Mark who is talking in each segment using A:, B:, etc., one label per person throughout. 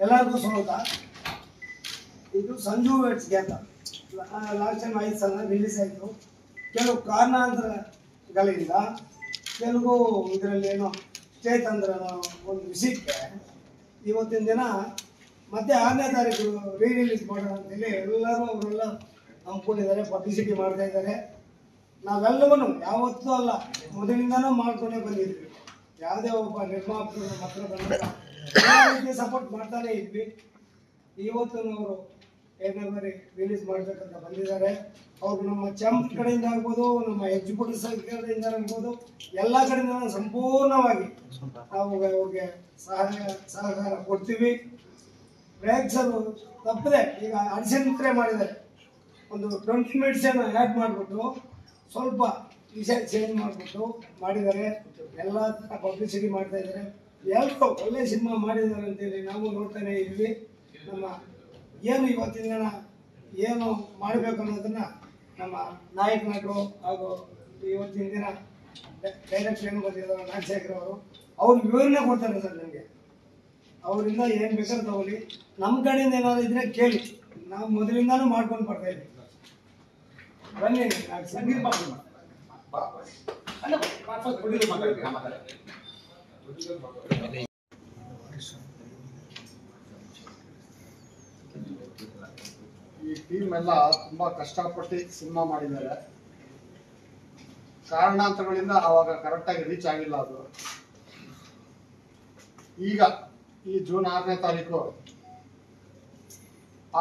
A: ಎಲ್ಲರಿಗೂ ಸ್ವಾಗತ. ಇದು ಸಂಜು ವೆಟ್ಸ್ಗೆ ಅಂತ ಲಾಸ್ಟ್ ಟೈಮ್ 5 ಸಲ ರಿಲೀಸ್ ಆಯಿತು. ಕೆಲವು ಕಾರಣಾಂತರಗಳಿಂದ ತೆಲುಗು ಇದರಲ್ಲಿ ಏನೋ ಸ್ಟೇಟ್ ಅಂದ್ರೆ ಒಂದು ವಿಷಯಕ್ಕೆ ಇವತ್ತಿನ ದಿನ ಮತ್ತೆ 6ನೇ ತಾರೀಕು ರಿಲೀಸ್ ಮಾಡೋಣ ಅಂತೇಳಿ ಎಲ್ಲರೂ ಅವರೆಲ್ಲ ನಂಬ್ಕೊಂಡಿದ್ದಾರೆ, ಪಬ್ಲಿಸಿಟಿ ಮಾಡ್ತಾ ಇದ್ದಾರೆ. ನಾವೆಲ್ಲವೂ ಯಾವತ್ತೂ ಅಲ್ಲ, ಮೊದಲಿಂದನೂ ಮಾಡ್ಕೊಂಡೇ ಬಂದಿದ್ವಿ. ಯಾವುದೇ ಒಬ್ಬ ನಿರ್ಮಾಪಕರು ಮಕ್ಕಳು ಬಂದಾಗ ರೀತಿ ಸಪೋರ್ಟ್ ಮಾಡ್ತಾನೆ ಇದ್ವಿ. ಇವತ್ತು ಅವರು ಏನಾದ್ರು ರಿಲೀಸ್ ಮಾಡಬೇಕಂತ ಬಂದಿದ್ದಾರೆ. ಅವ್ರು ನಮ್ಮ ಚಂಪ್ ಕಡೆಯಿಂದ ಆಗ್ಬೋದು, ನಮ್ಮ ಎಕ್ಸಿಕ್ಯೂಟಿವ್ ಕಡೆಯಿಂದ ಆಗ್ಬೋದು, ಎಲ್ಲ ಕಡೆಯಿಂದ ಸಂಪೂರ್ಣವಾಗಿ ನಾವು ಅವ್ರಿಗೆ ಸಹಕಾರ ಕೊಡ್ತೀವಿ. ಪ್ರೇಕ್ಷಕರು ತಪ್ಪದೆ ಈಗ ಅಡಿಷನ್ ಮಾಡಿದ್ದಾರೆ, ಒಂದು 20 ಮಿನಿಟ್ಸ್ ಏನೋ ಆ್ಯಡ್ ಮಾಡಿಬಿಟ್ಟು ಸ್ವಲ್ಪ ವಿಷಯ ಚೇಂಜ್ ಮಾಡಿಬಿಟ್ಟು ಮಾಡಿದ್ದಾರೆ. ಎಲ್ಲ ಥರ ಪಬ್ಲಿಸಿಟಿ ಮಾಡ್ತಾ ಇದ್ದಾರೆ. ಎಲ್ಲರೂ ಒಳ್ಳೆ ಸಿನಿಮಾ ಮಾಡಿದ್ದಾರೆ ಅಂತೇಳಿ ನಾವು ನೋಡ್ತಾನೆ ಇದ್ವಿ. ನಮ್ಮ ಏನು ಇವತ್ತಿನ ದಿನ ಏನು ಮಾಡಬೇಕು ಅನ್ನೋದನ್ನು ನಮ್ಮ ನಾಯಕ ನಟರು ಹಾಗೂ ಇವತ್ತಿನ ದಿನ ಡೈರೆಕ್ಟ್ ಏನು ಬಂದಿದ್ದಾರೆ ನಾಗಶೇಖರ್ ಅವ್ರು ವಿವರಣೆ ಕೊಡ್ತಾರೆ ಸರ್. ನಮಗೆ ಅವರಿಂದ ಏನು ಬೇಕಾದ್ರೂ ತಗೊಳ್ಳಿ, ನಮ್ಮ ಕಡೆಯಿಂದ ಏನಾದ್ರು ಇದ್ರೆ ಕೇಳಿ, ನಾವು ಮೊದಲಿಂದಾನು ಮಾಡ್ಕೊಂಡು ಬರ್ತಾ ಇದ್ದೀವಿ. ಬನ್ನಿ
B: ಈ ಟೀಮ್ ಎಲ್ಲ ತುಂಬಾ ಕಷ್ಟಪಟ್ಟು ಸಿನಿಮಾ ಮಾಡಿದ್ದಾರೆ. ಕಾರಣಾಂತರಗಳಿಂದ ಅವಾಗ ಕರೆಕ್ಟಾಗಿ ರೀಚ್ ಆಗಿಲ್ಲ ಅದು. ಈಗ ಈ ಜೂನ್ 6ನೇ ತಾರೀಕು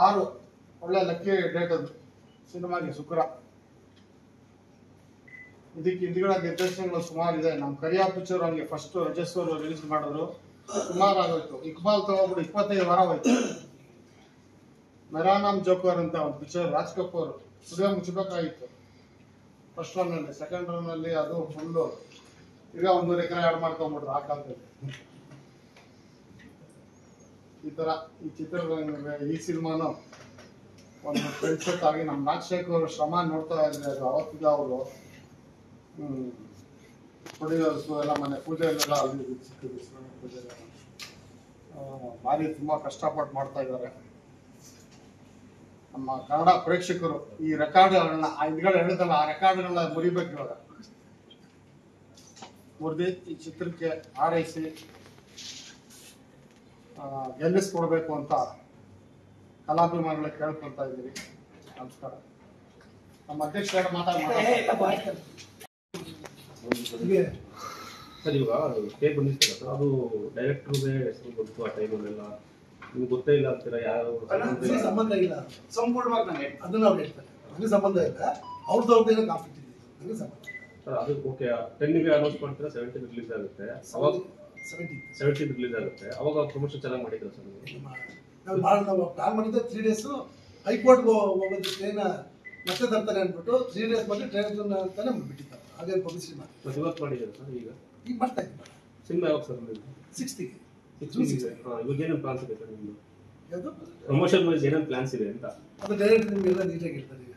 B: 6 ಒಳ್ಳೆ ಲಕ್ಕಿ ಡೇಟ್ ಅದು ಸಿನಿಮಾಗೆ, ಶುಕ್ರ. ಇದಕ್ಕೆ ಹಿಂದ್ಗಡೆ ನಿರ್ದೇಶನಗಳು ಸುಮಾರು ಇದೆ. ನಮ್ಮ ಕರಿಯಾ ಪಿಕ್ಚರ್ ಹಂಗೆ ಫಸ್ಟ್ ರಜಸ್ ಅವರು ರಿಲೀಸ್ ಮಾಡಿದ್ರು, ಸುಮಾರು ಆಗೋಯ್ತು. ಇಕ್ಬಾಲ್ ತಗೋಬಿಟ್ಟು 25 ವಾರ ಹೋಯ್ತು. ಮೆರಾನಾಮ್ ಜೋಕರ್ ಅಂತ ಒಂದು picture Raj Kapoor studio ಮುಚ್ಚಬೇಕಾಗಿತ್ತು first run ಅಲ್ಲಿ. ಸೆಕೆಂಡ್ ರನ್ ಅಲ್ಲಿ ಅದು ಫುಲ್ಲು ಈಗ 100 ಎಕರೆ ಆಡ್ ಮಾಡ್ಕೊಂಡ್ಬಿಟ್ರು ಆ ಕಾಲದಲ್ಲಿ. ಈ ತರ ಈ ಚಿತ್ರ ಈ ಸಿನಿಮಾನು ಒಂದು ಫ್ರೆಂಡ್ಶಿಪ್ ಆಗಿ ನಮ್ಮ ನಾಗಶೇಖರ್ ಶ್ರಮ ನೋಡ್ತಾ ಇದ್ರೆ ಅದು ಅವತ್ತಿಂದ ಅವರು ಪ್ರೊಡ್ಯೂಸರ್ಸು ಎಲ್ಲ ಮನೆ ಪೂಜೆಯಲ್ಲೆಲ್ಲ ಅಲ್ಲಿ ಸಿಕ್ಕಿದ್ರು. ಪೂಜೆ ಭಾರಿ ತುಂಬಾ ಕಷ್ಟಪಟ್ಟು ಮಾಡ್ತಾ ಇದ್ದಾರೆ. ನಮ್ಮ ಕನ್ನಡ ಪ್ರೇಕ್ಷಕರು ಈ ರೆಕಾರ್ಡ್ಗಳನ್ನ ಹಿಂದ್ಗಡೆ ಹೇಳಿದಲ್ಲ, ಆ ರೆಕಾರ್ಡ್ಗಳನ್ನ ಮುರಿಬೇಕು. ಇವಾಗ ಮುರಿದು ಈ ಚಿತ್ರಕ್ಕೆ ಹಾರೈಸಿ ಗೆಲ್ಲಿಸ್ಕೊಡ್ಬೇಕು ಅಂತ ಕಲಾಭಿಮಾನಿಗಳಿಗೆ ಕೇಳ್ಕೊಳ್ತಾ ಇದ್ದೀವಿ. ನಮಸ್ಕಾರ. ನಮ್ಮ ಅಧ್ಯಕ್ಷ ಮಾತಾಡ್ತಾರೆ
C: ಸರ್. ಇವಾಗ ಟೇಪ್ ಬಂದಿರ್ತಾರೆ ಸರ್, ಅದು ಡೈರೆಕ್ಟರ್ಗೆ ಹೆಸರು ಗೊತ್ತು ಆ ಟೈಮಲ್ಲೆಲ್ಲ ನಿಮ್ಗೆ ಗೊತ್ತೇ ಇಲ್ಲ ಅಂತೀರ? ಯಾರು
A: ಸಂಬಂಧ ಇಲ್ಲ, ಸಂಪೂರ್ಣವಾಗಿ ನಾನು ಅದನ್ನ ಅವ್ರು ಹೇಳ್ತಾರೆ. ನನಗೆ ಸಂಬಂಧ ಇಲ್ಲ, ಅವ್ರದ್ದೇನೋ ಕಾನ್ಫ್ಲಿಕ್ಟ್ ಇದೆ, ನನಗೆ ಸಂಬಂಧ
C: ಸರ್. ಅದು ಓಕೆ, 10ಗೆ ಅನೌನ್ಸ್ ಮಾಡ್ತೀರಾ, 17 ರಿಲೀಸ್ ಆಗುತ್ತೆ. ಅವಾಗ 17 ರಿಲೀಸ್ ಆಗುತ್ತೆ. ಅವಾಗ ಪ್ರಮೋಷನ್ ಚೆನ್ನಾಗಿ ಮಾಡಿದ್ರು ಸರ್.
A: ನಾವು ಪ್ಲಾನ್ ಮಾಡಿದ್ದೆ 3 ಡೇಸ್ ಹೈಕೋರ್ಟ್ಗೆ ಹೋಗೋದು, ಟ್ರೈನ್ ಮತ್ತೆ ತರ್ತಾರೆ ಅಂದ್ಬಿಟ್ಟು 3 ಡೇಸ್ ಬಂದು ಟ್ರೈನ್ ಅಂತಾನೆ ಬಿಟ್ಟಿದ್ದಾರೆ. ಹಾಗೆ ಪಬ್ಲಿಸಿಟಿ ಮಾಡಿ
C: ಮತ್ತೆ ಇವತ್ತು ಮಾಡಿದ್ದಾರೆ ಸರ್. ಈಗ
A: ಮಾಡ್ತಾ ಇದ್ದೀವಿ.
C: ಸಿನಿಮಾ ಯಾವಾಗ ಸರ್?
A: 6ಗೆ.
C: ಇವಾಗ ಏನೇನು ಪ್ಲಾನ್ಸ್ ಇದೆ ಸರ್ ನಿಮ್ಮದು?
A: ಯಾವುದು
C: ಪ್ರಮೋಷನ್ ವೈಸ್ ಏನೇನು ಪ್ಲಾನ್ಸ್ ಇದೆ ಅಂತ?
A: ಅದು ಡೈರೆಕ್ಟ್ ನಿಮಗೆಲ್ಲ ನೀಟಾಗಿ ಹೇಳ್ತಾರೆ.